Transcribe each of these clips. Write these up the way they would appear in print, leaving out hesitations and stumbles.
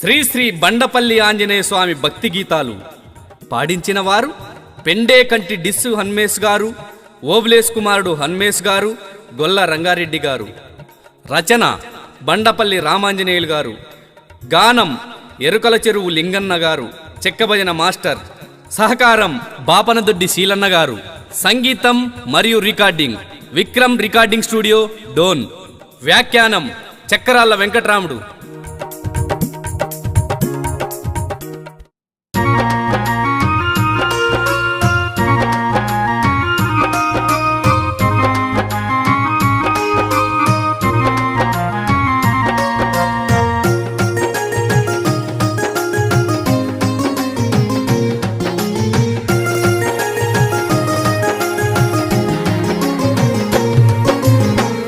శ్రీ శ్రీ బండపల్లి ఆంజనేయ స్వామి భక్తి గీతాలు పాడించిన వారు పెండేకంటి డిస్సు హన్మేష్ గారు, ఓబ్లేస్ కుమారుడు హన్మేష్ గారు, గొల్ల రంగారెడ్డి గారు. రచన బండపల్లి రామాంజనేయులు గారు. గానం ఎరుకల చెరువు లింగన్న గారు, చెక్కభజన మాస్టర్. సహకారం బాపనదొడ్డి శీలన్న గారు. సంగీతం మరియు recording Vikram recording studio, Dhone. వ్యాఖ్యానం చక్రాల వెంకట్రాముడు.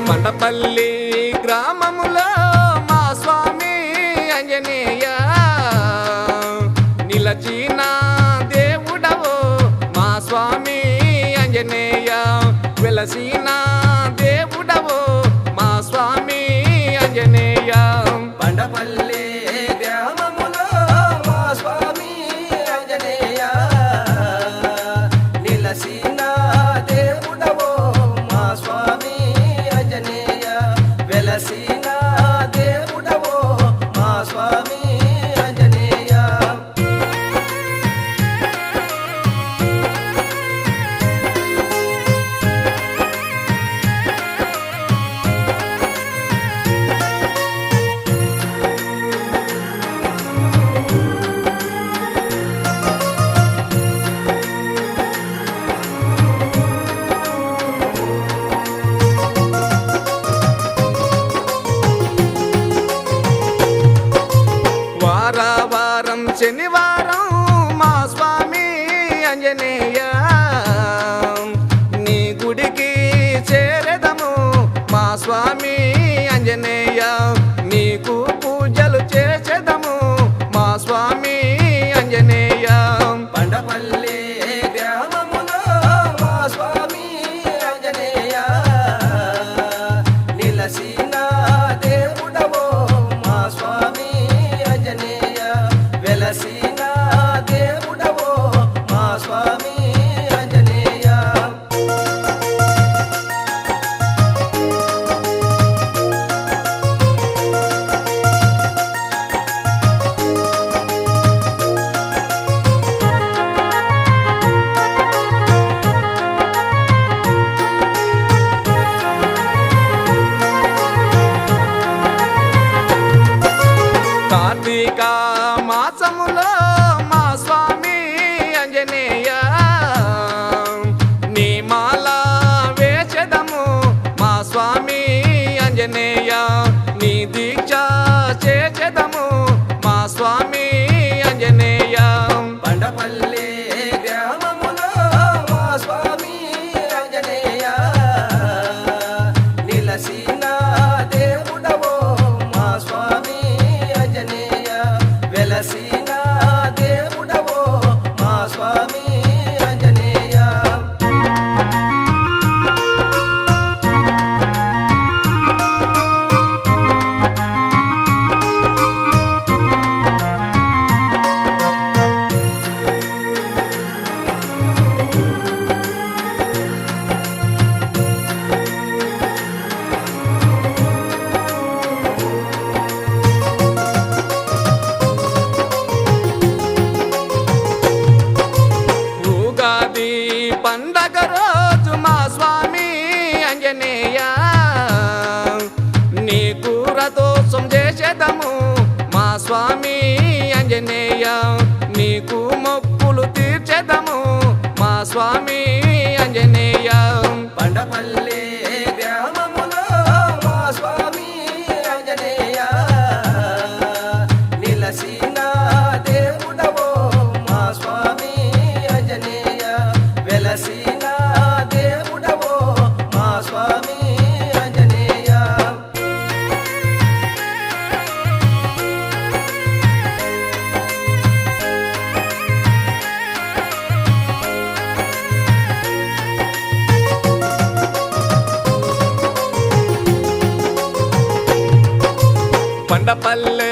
బండపల్లి గ్రామములో మా స్వామి ఆంజనేయ నిలచిన దేవుడవో మా స్వామి ఆంజనేయ, వెలసిన దేవుడవో మా స్వామి ఆంజనేయ. బండపల్లి గ్రామములో మా స్వామి ఆంజనేయ నిలసిన దేవుడవో మా స్వామి ఆంజనేయ, వెలసిన దేవుడవో మా స్వామి ఆంజనేయ. వారం శనివారం మా స్వామి ఆంజనేయ నీ గుడికి చేరదము మా స్వామి ఆంజనేయ, నీకు పూజలు చేసేదము మా స్వామి ఆంజనేయ. బండపల్లి గ్రామములో మా స్వామి ఆంజనేయ నిలసిన దేవుడవో మా స్వామి ఆంజనేయ, వెలసిన దేవుడవో మా స్వామి ఆంజనేయ. కార్తీక మాసములో మా స్వామి ఆంజనేయ నీ మాల వేచెదము మా స్వామి ఆంజనేయ, నీ దీక్ష చేచెదము మా స్వామి ఆంజనేయ. బండపల్లి గ్రామములో మా స్వామి ఆంజనేయ నిలసిన దేవుడవో మా స్వామి ఆంజనేయ, వెలసిన దేవుడవో మా స్వామి ఆంజనేయ. ఉగాది పండగ రోజు మా స్వామి ఆంజనేయ నీకు రథోత్సవం చేసేదము మా స్వామి ఆంజనేయ, నీకు మొక్కులు తీర్చేదము మా స్వామి ఆంజనేయ. బండపల్లి గ్రామములో మా స్వామి ఆంజనేయ నిలసిన దేవుడవో మా స్వామి ఆంజనేయ, వెలసిన దేవుడవో మా స్వామి ఆంజనేయ. బండపల్లె